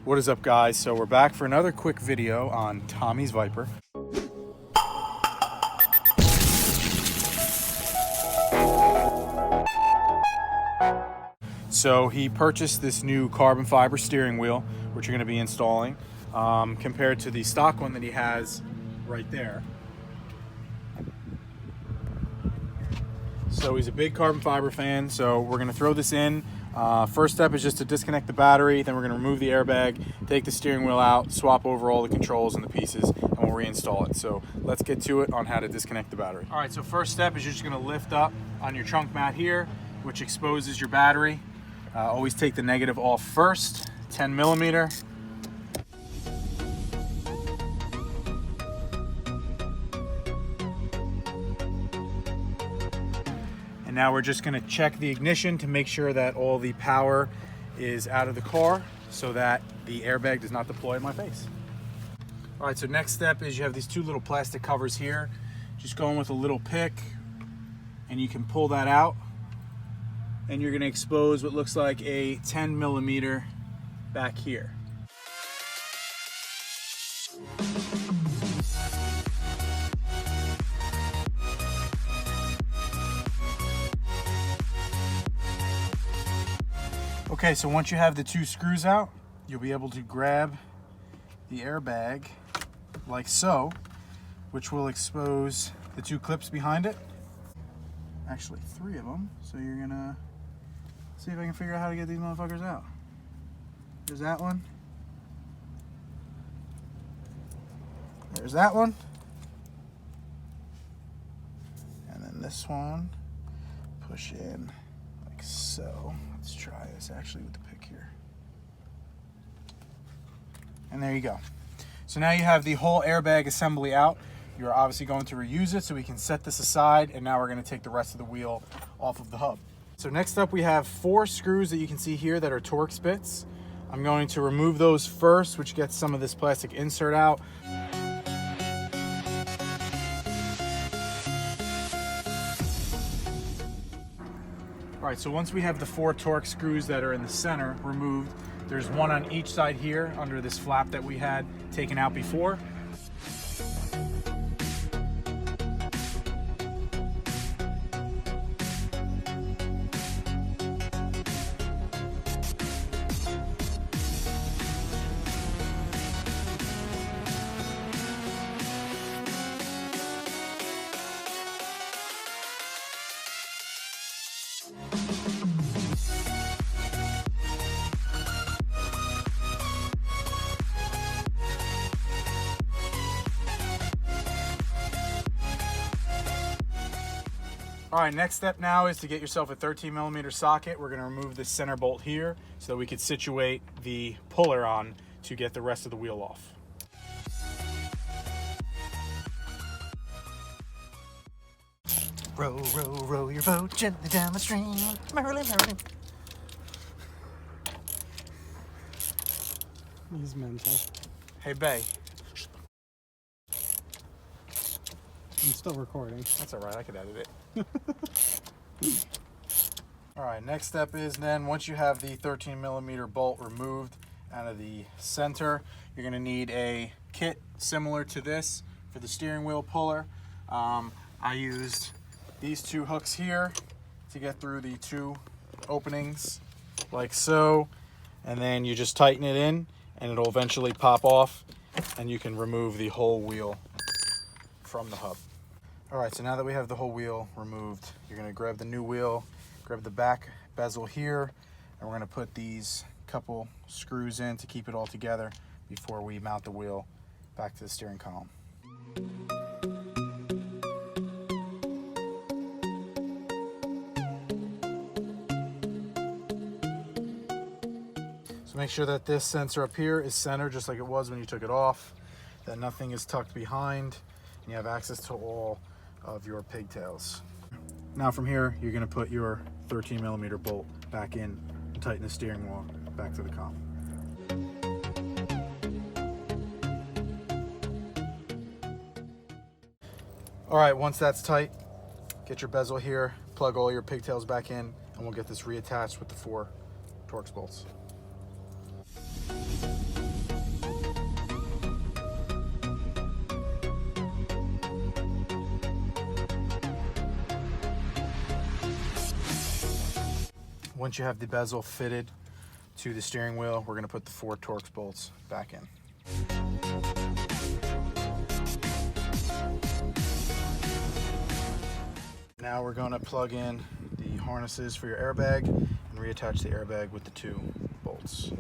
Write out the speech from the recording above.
What is up, guys? So we're back for another quick video on Tommy's Viper. So he purchased this new carbon fiber steering wheel, which you're going to be installing, compared to the stock one that he has right there. So he's a big carbon fiber fan, so we're going to throw this in. First step is just to disconnect the battery, then we're going to remove the airbag, take the steering wheel out, swap over all the controls and the pieces, and we'll reinstall it. So let's get to it on how to disconnect the battery. All right, so first step is you're just going to lift up on your trunk mat here, which exposes your battery. Always take the negative off first, 10 millimeter. And now we're just gonna check the ignition to make sure that all the power is out of the car so that the airbag does not deploy in my face. All right, so next step is you have these two little plastic covers here. Just go in with a little pick and you can pull that out. And you're gonna expose what looks like a 10 millimeter back here. Okay, so once you have the two screws out, you'll be able to grab the airbag like so, which will expose the two clips behind it. Actually, three of them. So you're gonna see if I can figure out how to get these motherfuckers out. There's that one. There's that one. And then this one, push in like so. Let's try this actually with the pick here. And there you go. So now you have the whole airbag assembly out. You're obviously going to reuse it, so we can set this aside, and now we're going to take the rest of the wheel off of the hub. So next up we have 4 screws that you can see here that are Torx bits. I'm going to remove those first, which gets some of this plastic insert out. All right, so once we have the 4 Torx screws that are in the center removed, there's one on each side here under this flap that we had taken out before. All right, next step now is to get yourself a 13 millimeter socket. We're gonna remove this center bolt here so that we could situate the puller on to get the rest of the wheel off. Row, row, row your boat gently down the stream. Merrily, merrily. He's mental. Hey, Bay. I'm still recording. That's all right, I could edit it. All right, next step is then once you have the 13 millimeter bolt removed out of the center, you're gonna need a kit similar to this for the steering wheel puller. I used these 2 hooks here to get through the 2 openings like so, and then you just tighten it in and it'll eventually pop off and you can remove the whole wheel from the hub. All right, so now that we have the whole wheel removed, you're gonna grab the new wheel, grab the back bezel here, and we're gonna put these couple screws in to keep it all together before we mount the wheel back to the steering column. So make sure that this sensor up here is centered just like it was when you took it off, that nothing is tucked behind, and you have access to all of your pigtails. Now from here, you're gonna put your 13 millimeter bolt back in and tighten the steering wheel back to the column. All right, once that's tight, get your bezel here, plug all your pigtails back in, and we'll get this reattached with the 4 Torx bolts. Once you have the bezel fitted to the steering wheel, we're going to put the 4 Torx bolts back in. Now we're going to plug in the harnesses for your airbag and reattach the airbag with the 2 bolts.